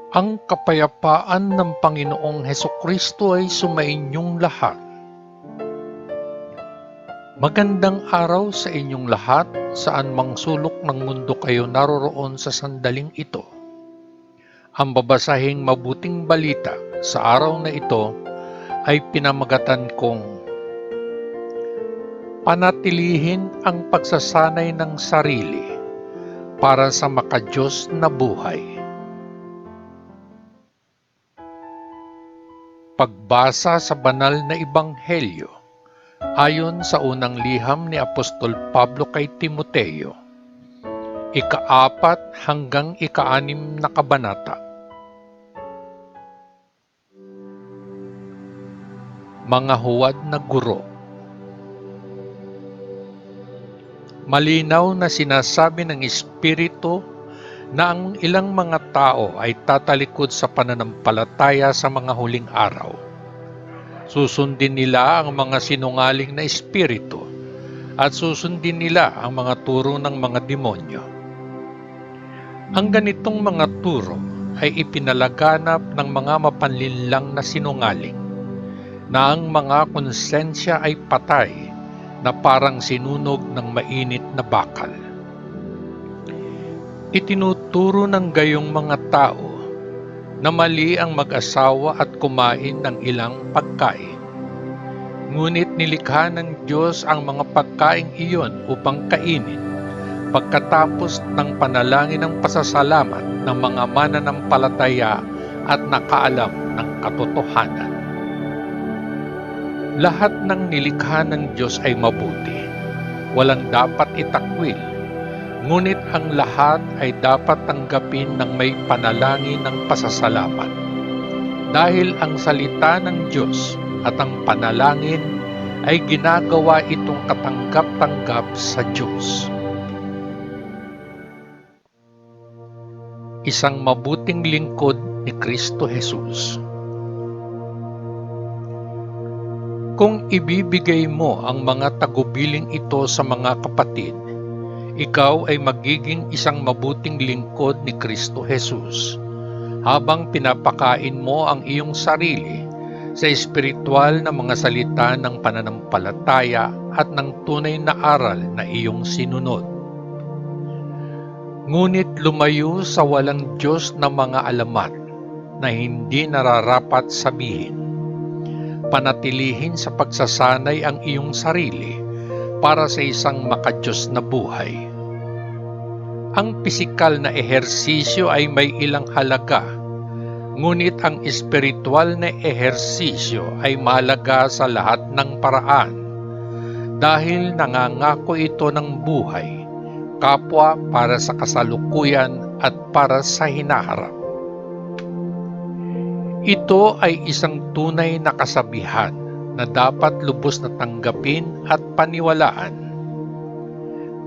Ang kapayapaan ng Panginoong Hesukristo ay sumainyong lahat. Magandang araw sa inyong lahat, saan mang sulok ng mundo kayo naroroon sa sandaling ito. Ang babasahing mabuting balita sa araw na ito ay pinamagatan kong panatilihin ang pagsasanay ng sarili para sa makadiyos na buhay. Pagbasa sa banal na ebanghelyo ayon sa unang liham ni Apostol Pablo kay Timoteo, ika-4 hanggang ika-6 na kabanata. Mga huwad na guro. Malinaw na sinasabi ng Espiritu na ang ilang mga tao ay tatalikod sa pananampalataya sa mga huling araw. Susundin nila ang mga sinungaling na espiritu at susundin nila ang mga turo ng mga demonyo. Ang ganitong mga turo ay ipinalaganap ng mga mapanlinlang na sinungaling na ang mga konsensya ay patay na parang sinunog ng mainit na bakal. Itinuturo ng gayong mga tao na mali ang mag-asawa at kumain ng ilang pagkain. Ngunit nilikha ng Diyos ang mga pagkain iyon upang kainin pagkatapos ng panalangin ng pasasalamat ng mga mananampalataya at nakaalam ng katotohanan. Lahat ng nilikha ng Diyos ay mabuti, walang dapat itakwil. Ngunit ang lahat ay dapat tanggapin ng may panalangin ng pasasalamat. Dahil ang salita ng Diyos at ang panalangin ay ginagawa itong katanggap-tanggap sa Diyos. Isang mabuting lingkod ni Kristo Jesus. Kung ibibigay mo ang mga tagubiling ito sa mga kapatid, ikaw ay magiging isang mabuting lingkod ni Kristo Jesus habang pinapakain mo ang iyong sarili sa espiritual na mga salita ng pananampalataya at ng tunay na aral na iyong sinunod. Ngunit lumayo sa walang Diyos na mga alamat na hindi nararapat sabihin. Panatilihin sa pagsasanay ang iyong sarili para sa isang makadiyos na buhay. Ang pisikal na ehersisyo ay may ilang halaga, ngunit ang espiritual na ehersisyo ay mahalaga sa lahat ng paraan dahil nangangako ito ng buhay, kapwa para sa kasalukuyan at para sa hinaharap. Ito ay isang tunay na kasabihan na dapat lubos na tanggapin at paniwalaan.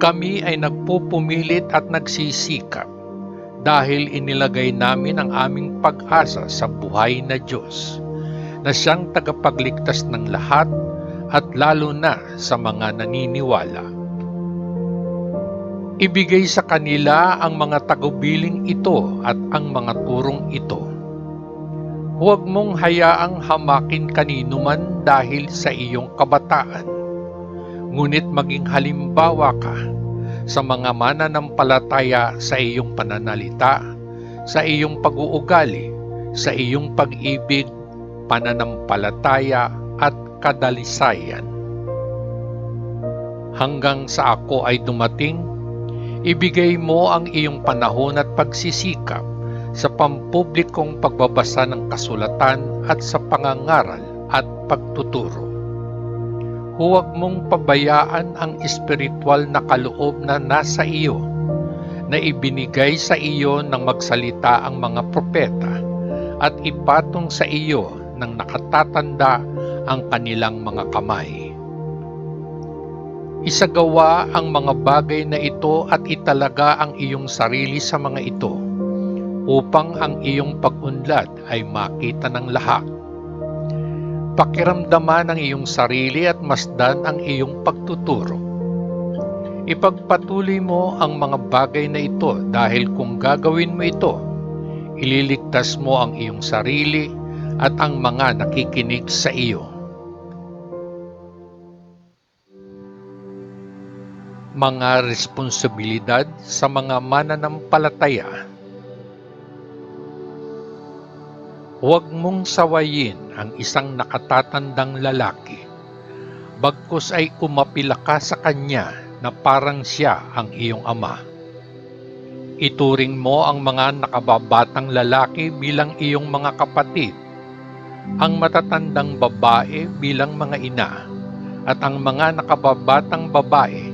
Kami ay nagpupumilit at nagsisikap dahil inilagay namin ang aming pag-asa sa buhay na Diyos, na siyang tagapagligtas ng lahat at lalo na sa mga naniniwala. Ibigay sa kanila ang mga tagubiling ito at ang mga turong ito. Huwag mong hayaang hamakin kanino man dahil sa iyong kabataan, ngunit maging halimbawa ka sa mga mananampalataya sa iyong pananalita, sa iyong pag-uugali, sa iyong pag-ibig, pananampalataya at kadalisayan. Hanggang sa ako ay dumating, ibigay mo ang iyong panahon at pagsisikap sa pampublikong pagbabasa ng kasulatan at sa pangangaral at pagtuturo. Huwag mong pabayaan ang espiritual na kaloob na nasa iyo, na ibinigay sa iyo ng magsalita ang mga propeta at ipatong sa iyo ng nakatatanda ang kanilang mga kamay. Isagawa ang mga bagay na ito at italaga ang iyong sarili sa mga ito, upang ang iyong pag-unlad ay makita ng lahat. Pakiramdaman ang iyong sarili at masdan ang iyong pagtuturo. Ipagpatuloy mo ang mga bagay na ito dahil kung gagawin mo ito, Ililigtas mo ang iyong sarili at ang mga nakikinig sa iyo. Mga responsibilidad sa mga mananampalataya. Huwag mong sawayin ang isang nakatatandang lalaki, bagkus ay umapila ka sa kanya na parang siya ang iyong ama. Ituring mo ang mga nakababatang lalaki bilang iyong mga kapatid, ang matatandang babae bilang mga ina, at ang mga nakababatang babae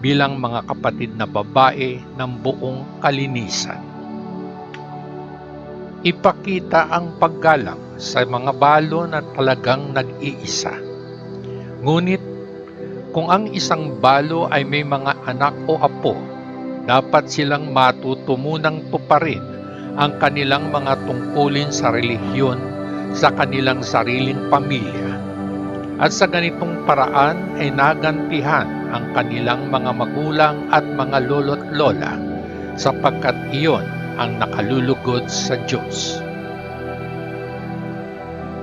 bilang mga kapatid na babae ng buong kalinisan. Ipakita ang paggalang sa mga balo na talagang nag-iisa. Ngunit kung ang isang balo ay may mga anak o apo, dapat silang matuto munang tuparin ang kanilang mga tungkulin sa relihiyon sa kanilang sariling pamilya. At sa ganitong paraan ay nagantihan ang kanilang mga magulang at mga lolo't lola sapagkat iyon ang nakalulugod sa Diyos.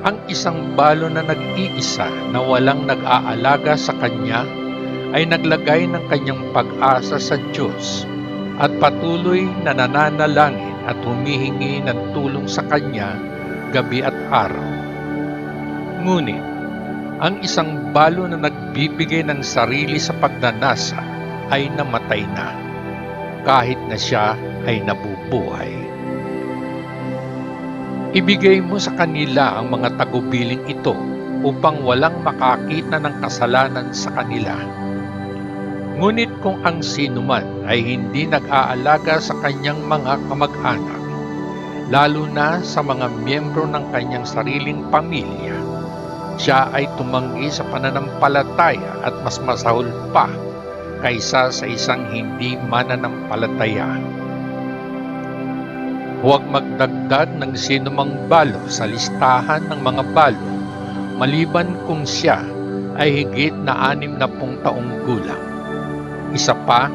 Ang isang balo na nag-iisa na walang nag-aalaga sa kanya ay naglagay ng kanyang pag-asa sa Diyos at patuloy na nananalangin at humihingi ng tulong sa kanya gabi at araw. Ngunit ang isang balo na nagbibigay ng sarili sa pagnanasa ay namatay na, kahit na siya ay nabubuhay. Ibigay mo sa kanila ang mga tagubiling ito upang walang makakita ng kasalanan sa kanila. Ngunit kung ang sinuman ay hindi nag-aalaga sa kanyang mga kamag-anak, lalo na sa mga miyembro ng kanyang sariling pamilya, siya ay tumanggi sa pananampalataya at mas masahol pa kaysa sa isang hindi mananampalataya. Huwag magdagdag ng sinumang balo sa listahan ng mga balo maliban kung siya ay higit na 60 taong gulang. Isa pa,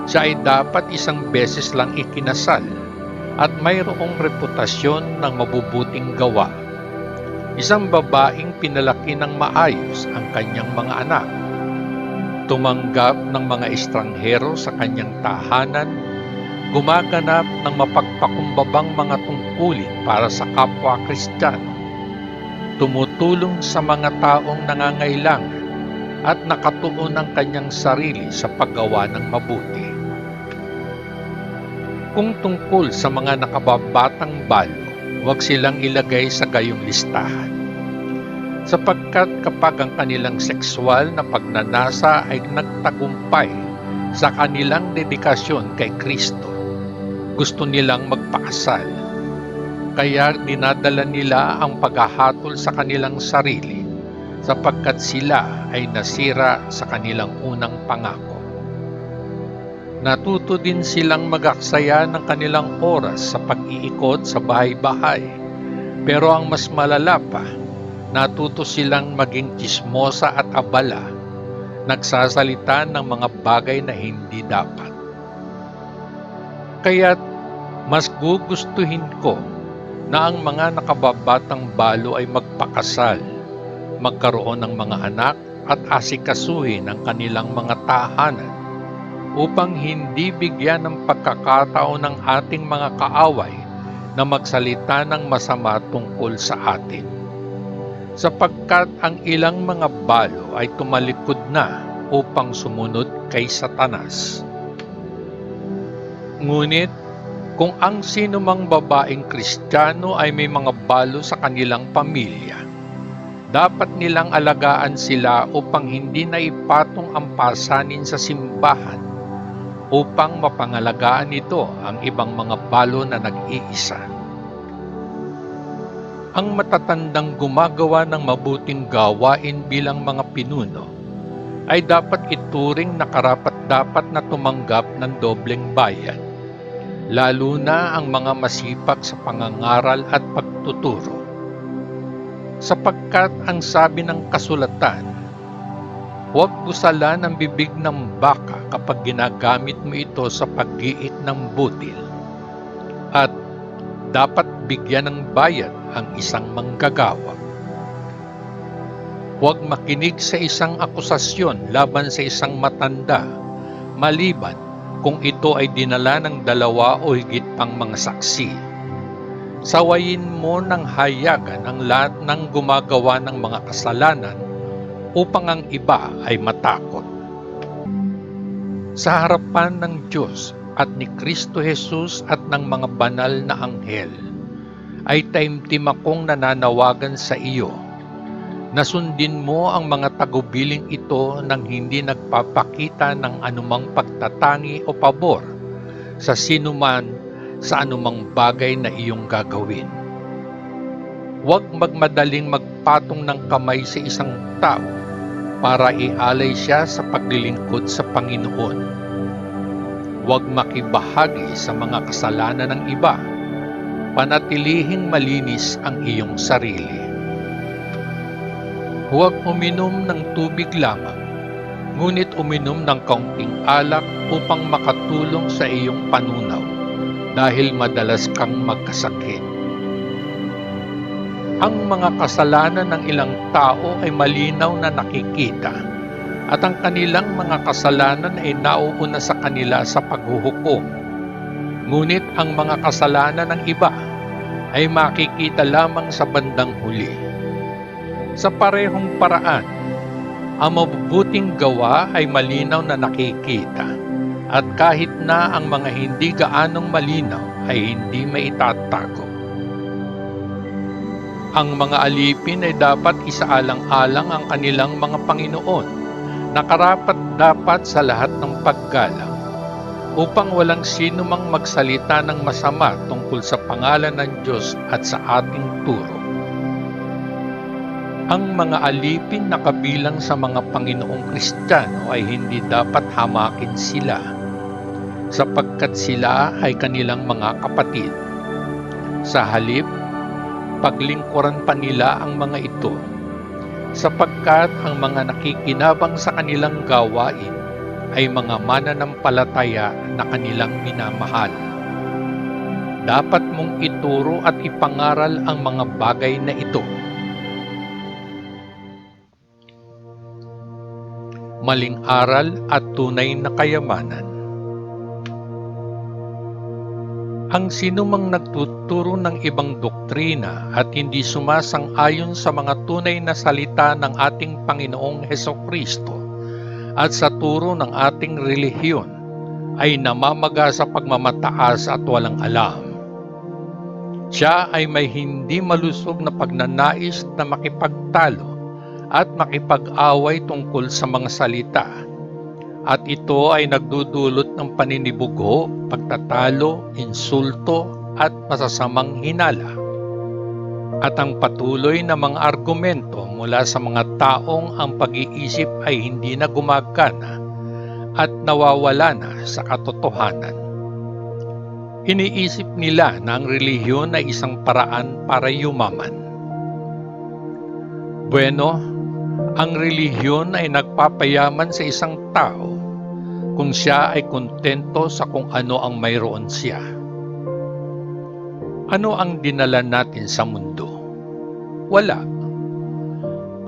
siya ay dapat isang beses lang ikinasal at mayroong reputasyon ng mabubuting gawa. Isang babaeng pinalaki ng maayos ang kanyang mga anak, tumanggap ng mga estranghero sa kanyang tahanan, gumaganap ng mapagpakumbabang mga tungkulin para sa kapwa Kristiyano, tumutulong sa mga taong nangangailangan at nakatuon ang kanyang sarili sa paggawa ng mabuti. Kung tungkol sa mga nakababatang balo, huwag silang ilagay sa gayong listahan. Sapagkat kapag ang kanilang sexual na pagnanasa ay nagtagumpay sa kanilang dedikasyon kay Kristo, gusto nilang magpakasal. Kaya dinadala nila ang paghahatol sa kanilang sarili sapagkat sila ay nasira sa kanilang unang pangako. Natuto din silang mag-aksaya ng kanilang oras sa pag-iikot sa bahay-bahay. Pero ang mas malala pa, natuto silang maging tsismosa at abala, nagsasalita ng mga bagay na hindi dapat. Kaya't mas gugustuhin ko na ang mga nakababatang balo ay magpakasal, magkaroon ng mga anak at asikasuhin ang kanilang mga tahanan, upang hindi bigyan ng pagkakataon ng ating mga kaaway na magsalita ng masama tungkol sa atin. Sapagkat ang ilang mga balo ay tumalikod na upang sumunod kay Satanas. Ngunit kung ang sinumang babaeng Kristiyano ay may mga balo sa kanilang pamilya, dapat nilang alagaan sila upang hindi na ipatong ang pasanin sa simbahan upang mapangalagaan nito ang ibang mga balo na nag-iisa. Ang matatandang gumagawa ng mabuting gawain bilang mga pinuno ay dapat ituring na karapat-dapat na tumanggap ng dobleng bayad, lalo na ang mga masipag sa pangangaral at pagtuturo. Sapagkat ang sabi ng kasulatan, huwag busalan ang bibig ng baka kapag ginagamit mo ito sa pag-iit ng butil. At dapat bigyan ng bayad ang isang manggagawa. Huwag makinig sa isang akusasyon laban sa isang matanda, maliban kung ito ay dinala ng 2 o higit pang mga saksi. Sawayin mo ng hayagan ang lahat ng gumagawa ng mga kasalanan upang ang iba ay matakot. Sa harapan ng Diyos at ni Kristo Jesus at ng mga banal na anghel, ay taimtim akong nananawagan sa iyo na sundin mo ang mga tagubiling ito nang hindi nagpapakita ng anumang pagtatangi o pabor sa sinuman sa anumang bagay na iyong gagawin. Huwag magmadaling magpatong ng kamay sa isang tao para ialay siya sa paglilingkod sa Panginoon. Huwag makibahagi sa mga kasalanan ng iba. Panatilihing malinis ang iyong sarili. Huwag uminom ng tubig lamang, ngunit uminom ng kaunting alak upang makatulong sa iyong panunaw dahil madalas kang magkasakit. Ang mga kasalanan ng ilang tao ay malinaw na nakikita at ang kanilang mga kasalanan ay nauuna sa kanila sa paghuhukom. Ngunit ang mga kasalanan ng iba ay makikita lamang sa bandang huli. Sa parehong paraan, ang mabubuting gawa ay malinaw na nakikita at kahit na ang mga hindi gaanong malinaw ay hindi maitatago. Ang mga alipin ay dapat isaalang-alang ang kanilang mga Panginoon na karapat-dapat sa lahat ng paggalang upang walang sino mang magsalita ng masama tungkol sa pangalan ng Diyos at sa ating turo. Ang mga alipin na kabilang sa mga Panginoong Kristiyano ay hindi dapat hamakin sila, sapagkat sila ay kanilang mga kapatid. Sa halip, paglingkuran pa nila ang mga ito, sapagkat ang mga nakikinabang sa kanilang gawain ay mga mananampalataya na kanilang minamahal. Dapat mong ituro at ipangaral ang mga bagay na ito. Maling aral at tunay na kayamanan. Ang sinumang nagtuturo ng ibang doktrina at hindi sumasang-ayon sa mga tunay na salita ng ating Panginoong Hesukristo at sa turo ng ating relihiyon ay namamaga sa pagmamataas at walang alam. Siya ay may hindi malusog na pagnanais na makipagtalo at makipag-away tungkol sa mga salita, at ito ay nagdudulot ng paninibugho, pagtatalo, insulto at masasamang hinala. At ang patuloy na mga argumento mula sa mga taong ang pag-iisip ay hindi na gumagana at nawawala na sa katotohanan. Iniisip nila na ang relihiyon ay isang paraan para yumaman. Bueno, ang relihiyon ay nagpapayaman sa isang tao kung siya ay kontento sa kung ano ang mayroon siya. Ano ang dinala natin sa mundo? Wala.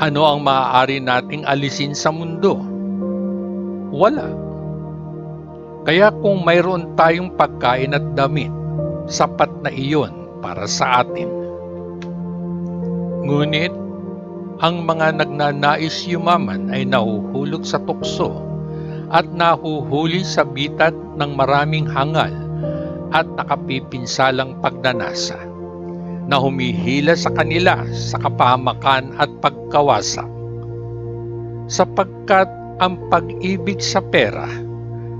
Ano ang maaari nating alisin sa mundo? Wala. Kaya kung mayroon tayong pagkain at damit, sapat na iyon para sa atin. Ngunit, ang mga nagnanais yumaman ay nahuhulog sa tukso at nahuhuli sa bitag ng maraming hangal at nakapipinsalang pagnanasa na humihila sa kanila sa kapahamakan at pagkawasak. Sapagkat ang pag-ibig sa pera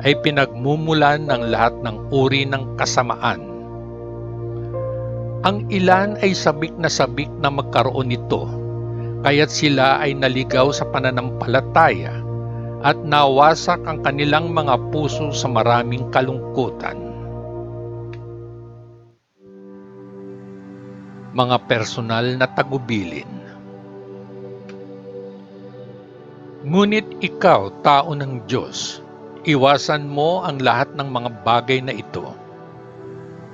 ay pinagmumulan ng lahat ng uri ng kasamaan. Ang ilan ay sabik na magkaroon nito, kaya't sila ay naligaw sa pananampalataya at nawasak ang kanilang mga puso sa maraming kalungkutan. Mga personal na tagubilin. Ngunit ikaw, tao ng Diyos, iwasan mo ang lahat ng mga bagay na ito.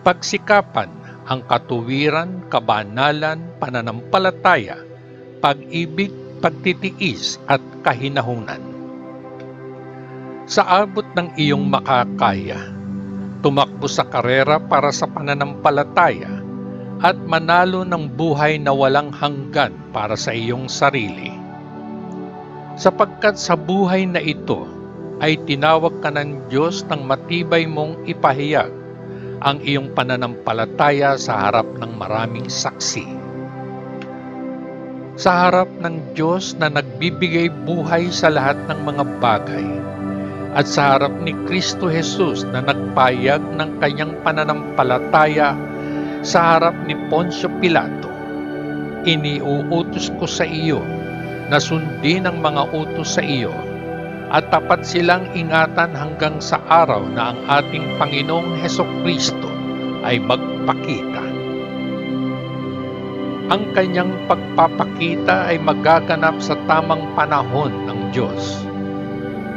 Pagsikapan ang katuwiran, kabanalan, pananampalataya, pag-ibig, pagtitiis at kahinahunan. Sa abot ng iyong makakaya, tumakbo sa karera para sa pananampalataya at manalo ng buhay na walang hanggan para sa iyong sarili. Sapagkat sa buhay na ito ay tinawag ka ng Diyos ng matibay mong ipahayag ang iyong pananampalataya sa harap ng maraming saksi. Sa harap ng Diyos na nagbibigay buhay sa lahat ng mga bagay, at sa harap ni Kristo Jesus na nagpayag ng kanyang pananampalataya sa harap ni Poncio Pilato, iniuutos ko sa iyo na sundin ang mga utos sa iyo at tapat silang ingatan hanggang sa araw na ang ating Panginoong Hesukristo ay magpakita. Ang kanyang pagpapakita ay magaganap sa tamang panahon ng Diyos.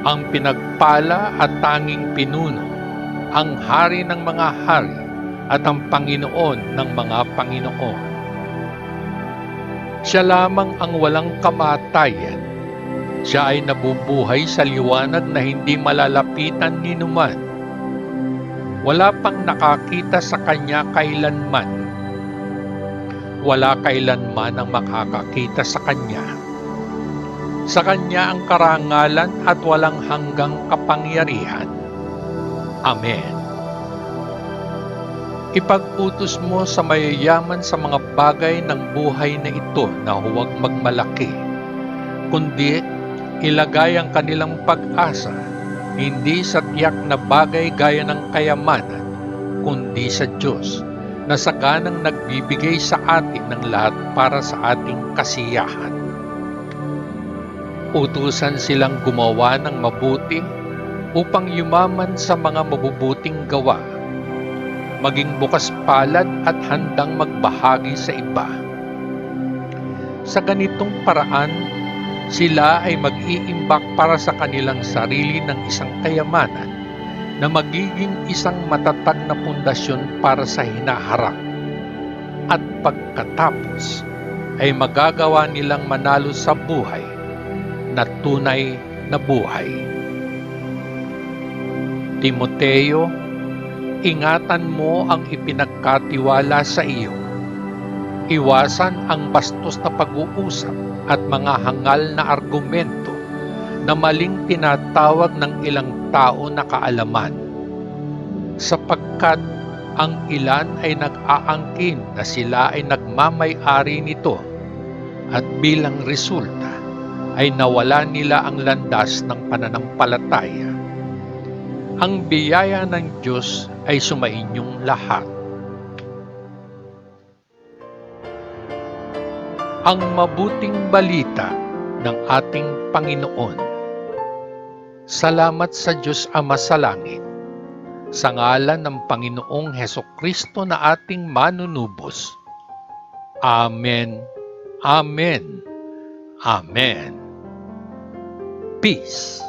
Ang pinagpala at tanging pinuno, ang hari ng mga hari at ang Panginoon ng mga Panginoon. Siya lamang ang walang kamatayan. Siya ay nabubuhay sa liwanag na hindi malalapitan ni numan. Wala pang nakakita sa kanya kailanman. Wala kailanman ang makakakita sa kanya. Sa kanya ang karangalan at walang hanggang kapangyarihan. Amen. Ipag-utos mo sa mayayaman sa mga bagay ng buhay na ito na huwag magmalaki, kundi ilagay ang kanilang pag-asa, hindi sa tiyak na bagay gaya ng kayamanan, kundi sa Diyos, na saganang nagbibigay sa atin ng lahat para sa ating kasiyahan. Utusan silang gumawa ng mabuti upang yumaman sa mga mabubuting gawa, maging bukas palad at handang magbahagi sa iba. Sa ganitong paraan, sila ay mag-iimbak para sa kanilang sarili ng isang kayamanan na magiging isang matatag na pundasyon para sa hinaharap. At pagkatapos ay magagawa nilang manalo sa buhay na tunay na buhay. Timoteo, ingatan mo ang ipinagkatiwala sa iyo. Iwasan ang bastos na pag-uusap at mga hangal na argumento na maling tinatawag ng ilang tao na kaalaman, sapagkat ang ilan ay nag-aangkin na sila ay nagmamay-ari nito at bilang resulta ay nawala nila ang landas ng pananampalataya. Ang biyaya ng Diyos ay sumainyong lahat. Ang mabuting balita ng ating Panginoon. Salamat sa Diyos Ama sa langit, sa ngalan ng Panginoong Hesukristo na ating manunubos. Amen. Amen. Amen. Peace.